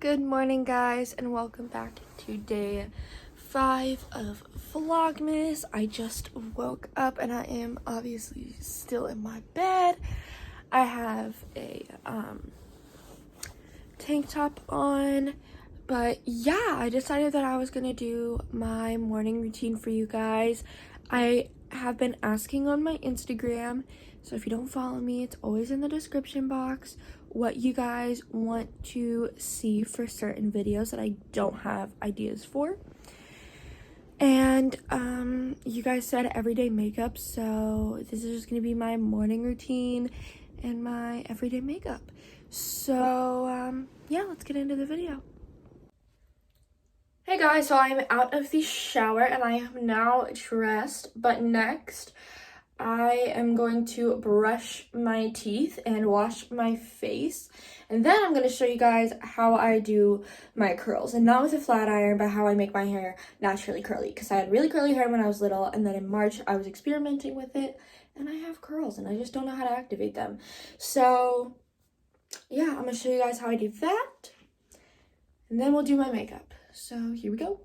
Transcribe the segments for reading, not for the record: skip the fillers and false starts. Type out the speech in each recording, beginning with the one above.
Good morning, guys, and welcome back to day 5 of Vlogmas. I just woke up and I am obviously still in my bed. I have a tank top on, but yeah, I decided that I was gonna do my morning routine for you guys. I have been asking on my Instagram, so if you don't follow me, it's always in the description box, what you guys want to see for certain videos that I don't have ideas for. And you guys said everyday makeup, so this is just gonna be my morning routine and my everyday makeup. So yeah, let's get into the video. Hey guys, so I'm out of the shower and I am now dressed, but next I am going to brush my teeth and wash my face, and then I'm going to show you guys how I do my curls, and not with a flat iron, but how I make my hair naturally curly, because I had really curly hair when I was little, and then in March I was experimenting with it and I have curls and I just don't know how to activate them. So yeah, I'm going to show you guys how I do that, and then we'll do my makeup. So here we go.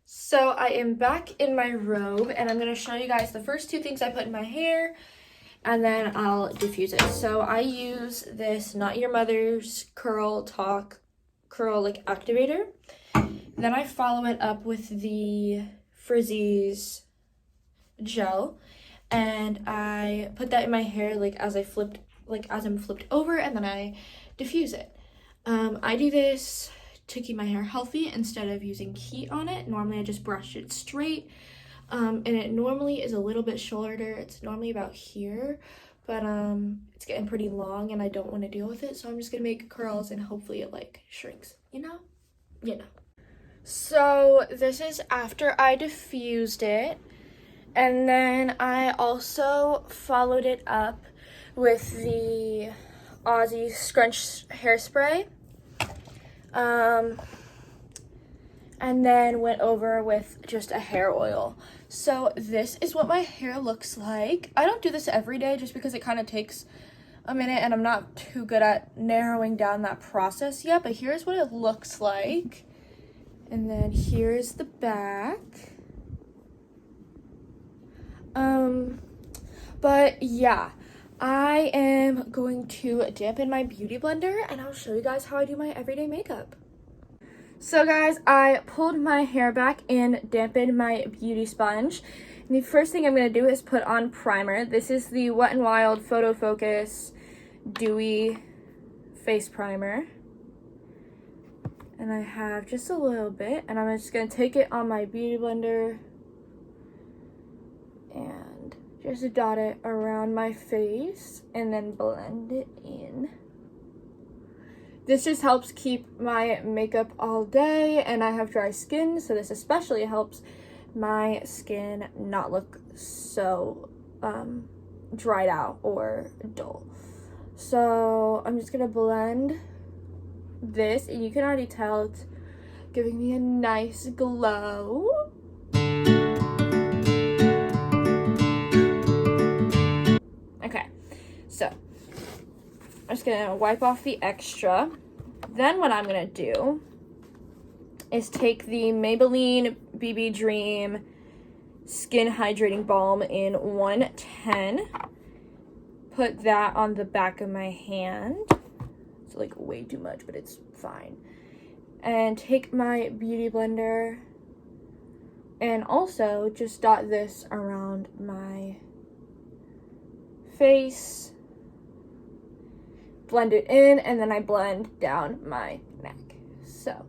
So I am back in my robe and I'm going to show you guys the first two things I put in my hair, and then I'll diffuse it. So I use this Not Your Mother's Curl Talk Curl like activator. Then I follow it up with the Frizzy's gel, and I put that in my hair as I'm flipped over, and then I diffuse it. I do this to keep my hair healthy instead of using heat on it. Normally I just brush it straight, and it normally is a little bit shorter. It's normally about here, but it's getting pretty long and I don't want to deal with it, so I'm just gonna make curls and hopefully it like shrinks, you know. So this is after I diffused it, and then I also followed it up with the Aussie Scrunch hairspray, and then went over with just a hair oil. So this is what my hair looks like. I don't do this every day just because it kind of takes a minute and I'm not too good at narrowing down that process yet, but here's what it looks like. And then here's the back. But yeah, I am going to dampen my beauty blender and I'll show you guys how I do my everyday makeup. So guys, I pulled my hair back and dampened my beauty sponge. And the first thing I'm going to do is put on primer. This is the Wet n Wild Photo Focus Dewy Face Primer. And I have just a little bit, and I'm just going to take it on my beauty blender and just dot it around my face and then blend it in. This just helps keep my makeup all day, and I have dry skin, so this especially helps my skin not look so dried out or dull. So I'm just gonna blend this, and you can already tell it's giving me a nice glow. Okay, so I'm just gonna wipe off the extra. Then what I'm gonna do is take the Maybelline BB Dream Skin Hydrating Balm in 110, put that on the back of my hand. It's like way too much, but it's fine. And take my beauty blender and also just dot this around my face, blend it in, and then I blend down my neck. So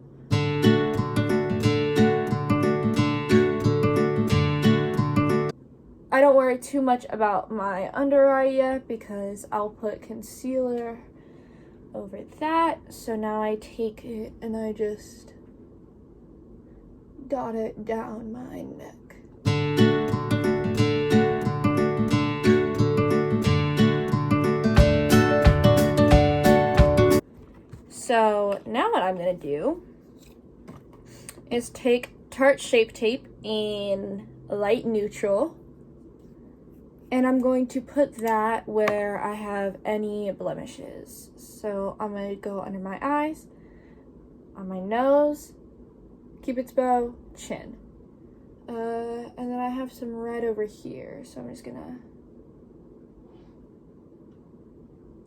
I don't worry too much about my under eye yet because I'll put concealer over that. So now I take it and I just dot it down my neck. So now what I'm gonna do is take Tarte Shape Tape in light neutral, and I'm going to put that where I have any blemishes. So I'm gonna go under my eyes, on my nose, cupid's bow, chin. And then I have some red over here, so I'm just gonna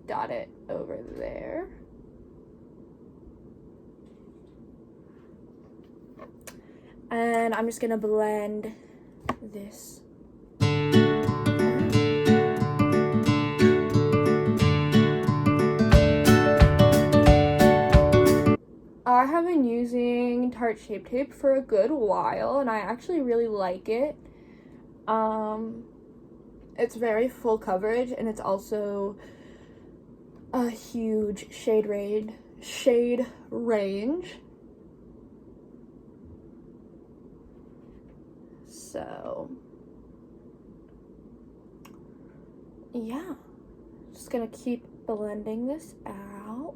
dot it over there. And I'm just gonna blend this. I have been using Tarte Shape Tape for a good while, and I actually really like it. It's very full coverage, and it's also a huge shade range. So, yeah, just gonna keep blending this out.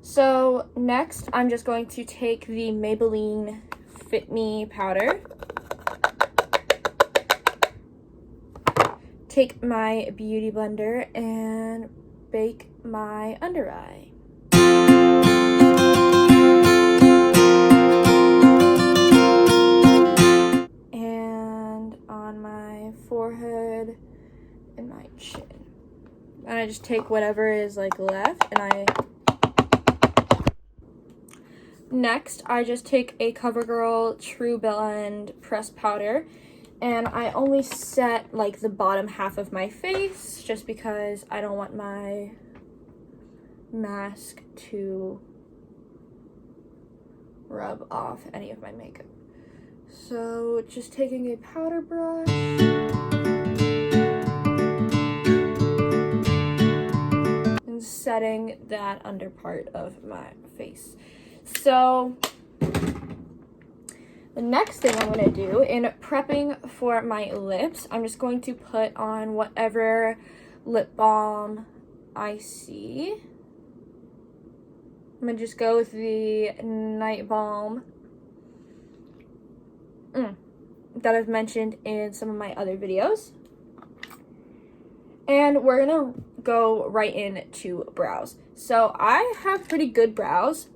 So next, I'm just going to take the Maybelline Fit Me powder, take my beauty blender, and bake my under eye. And on my forehead and my chin. And I just take whatever is like left, and next, I just take a CoverGirl True Blend pressed powder, and I only set like the bottom half of my face just because I don't want my mask to rub off any of my makeup. So just taking a powder brush and setting that under part of my face. So the next thing I'm going to do in prepping for my lips, I'm just going to put on whatever lip balm I see. I'm going to just go with the Night Balm that I've mentioned in some of my other videos. And we're going to go right into brows. So I have pretty good brows.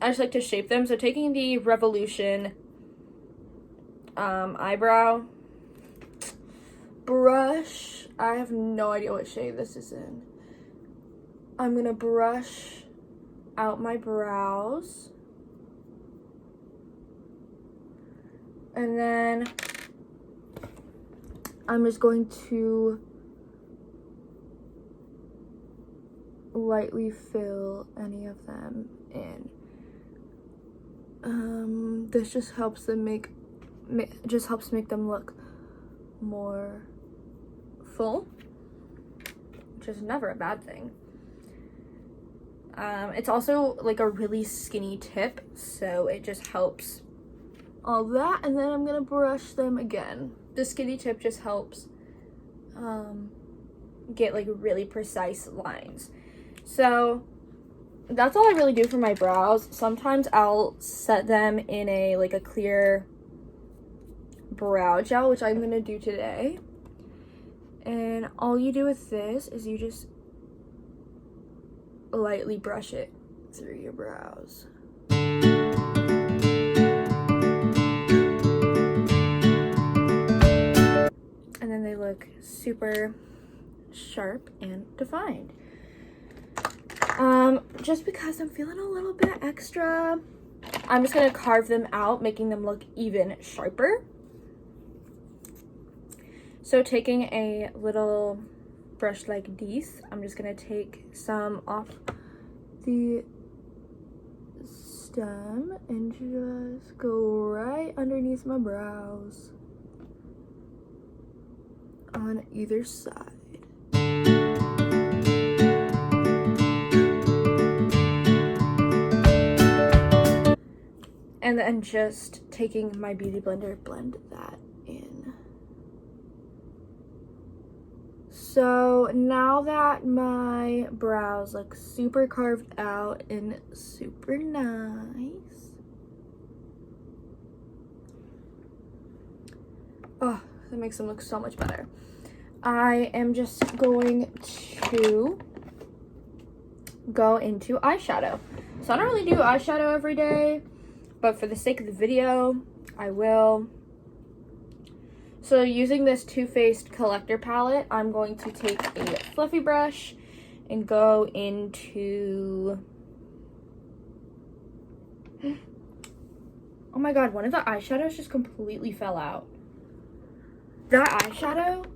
I just like to shape them. So taking the Revolution eyebrow brush, I have no idea what shade this is in. I'm gonna brush out my brows. And then I'm just going to lightly fill any of them in. This just helps them make them look more full, which is never a bad thing. It's also like a really skinny tip, so it just helps all that. And then I'm gonna brush them again. The skinny tip just helps get like really precise lines. So that's all I really do for my brows. Sometimes I'll set them in a clear brow gel, which I'm gonna do today. And all you do with this is you just lightly brush it through your brows. And then they look super sharp and defined. Just because I'm feeling a little bit extra, I'm just gonna carve them out, making them look even sharper. So taking a little brush like this, I'm just gonna take some off the stem and just go right underneath my brows on either side. And then just taking my beauty blender, blend that in. So now that my brows look super carved out and super nice. Oh, that makes them look so much better. I am just going to go into eyeshadow. So I don't really do eyeshadow every day, but for the sake of the video, I will. So using this Too Faced collector palette, I'm going to take a fluffy brush and go into... Oh my god, one of the eyeshadows just completely fell out. That eyeshadow...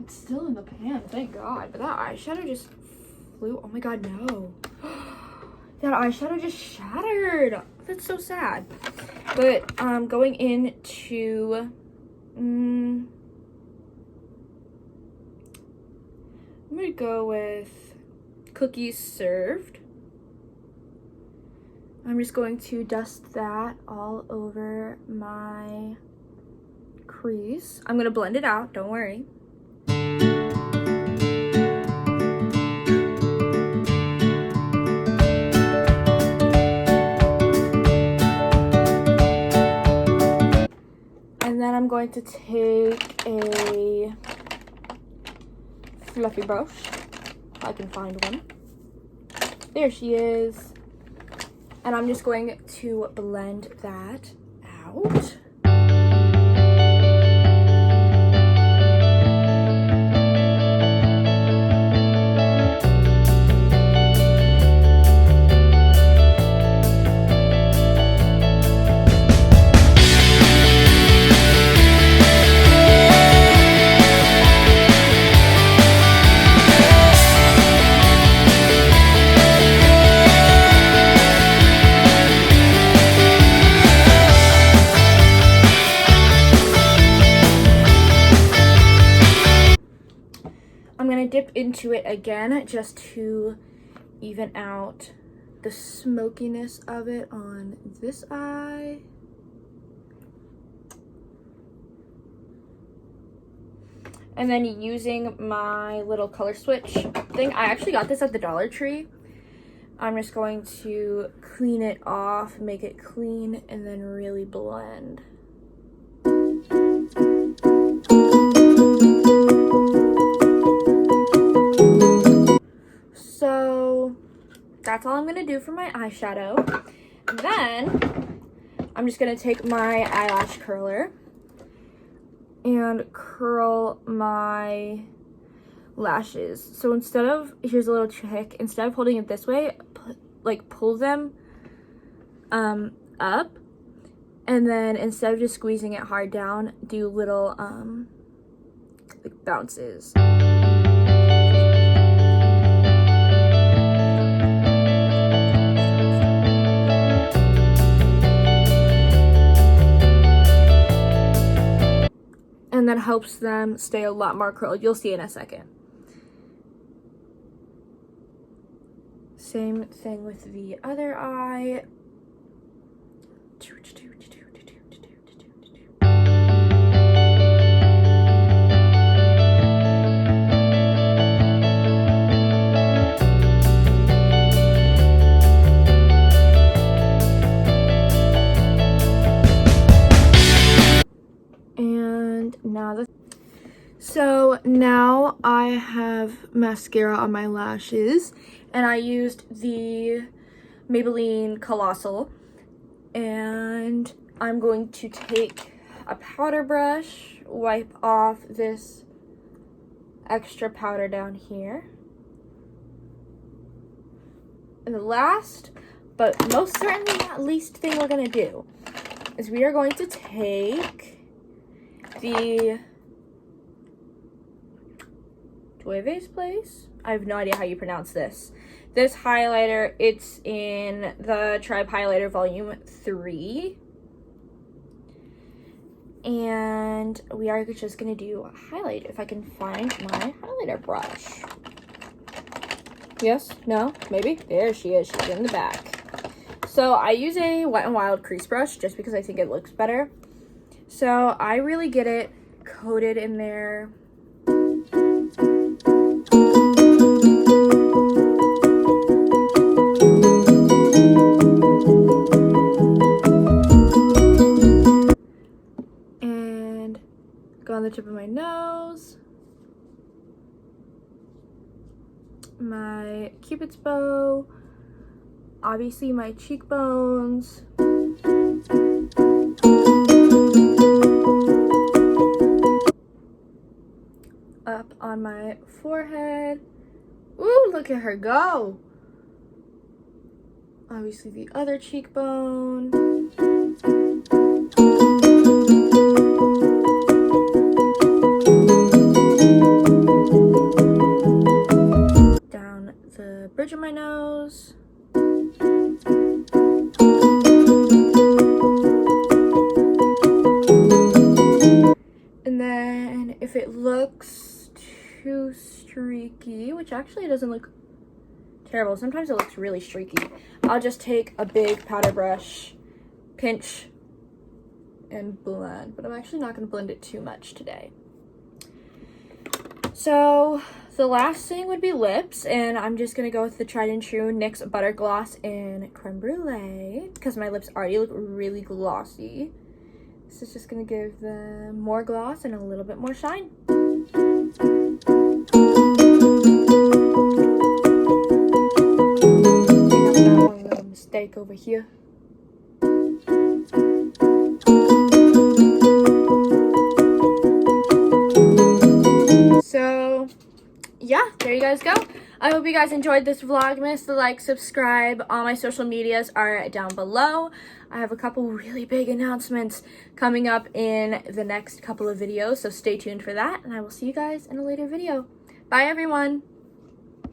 It's still in the pan, thank god. But that eyeshadow just flew... Oh my god, no. That eyeshadow just shattered. That's so sad. But going into I'm gonna go with Cookies Served. I'm just going to dust that all over my crease. I'm gonna blend it out, don't worry. And then I'm going to take a fluffy brush, if I can find one. There she is. And I'm just going to blend that out. I'm gonna dip into it again just to even out the smokiness of it on this eye. And then using my little color switch thing, I actually got this at the Dollar Tree. I'm just going to clean it off, make it clean, and then really blend. So that's all I'm gonna do for my eyeshadow. Then I'm just gonna take my eyelash curler and curl my lashes. So instead of, here's a little trick, instead of holding it this way, like pull them up, and then instead of just squeezing it hard down, do little like bounces. And that helps them stay a lot more curled. You'll see in a second. Same thing with the other eye. So now I have mascara on my lashes, and I used the Maybelline Colossal, and I'm going to take a powder brush, wipe off this extra powder down here. And the last, but most certainly not least thing we're gonna do is we are going to take the Jueves Place? I have no idea how you pronounce this. This highlighter, it's in the Tribe Highlighter Volume 3. And we are just gonna do a highlight if I can find my highlighter brush. Yes? No? Maybe? There she is. She's in the back. So I use a Wet n Wild crease brush just because I think it looks better. So I really get it coated in there. And go on the tip of my nose, my Cupid's bow, obviously my cheekbones, up on my forehead. Ooh, look at her go! Obviously the other cheekbone. Down the bridge of my nose. And then if it looks too streaky, which actually doesn't look terrible, sometimes it looks really streaky, I'll just take a big powder brush, pinch, and blend. But I'm actually not going to blend it too much today. So the last thing would be lips, and I'm just going to go with the tried and true NYX Butter Gloss in Creme Brulee because my lips already look really glossy. This is just going to give them more gloss and a little bit more shine. One little mistake over here. So yeah, there you guys go. I hope you guys enjoyed this Vlogmas. The like, subscribe. All my social medias are down below. I have a couple really big announcements coming up in the next couple of videos, so stay tuned for that, and I will see you guys in a later video. Bye, everyone.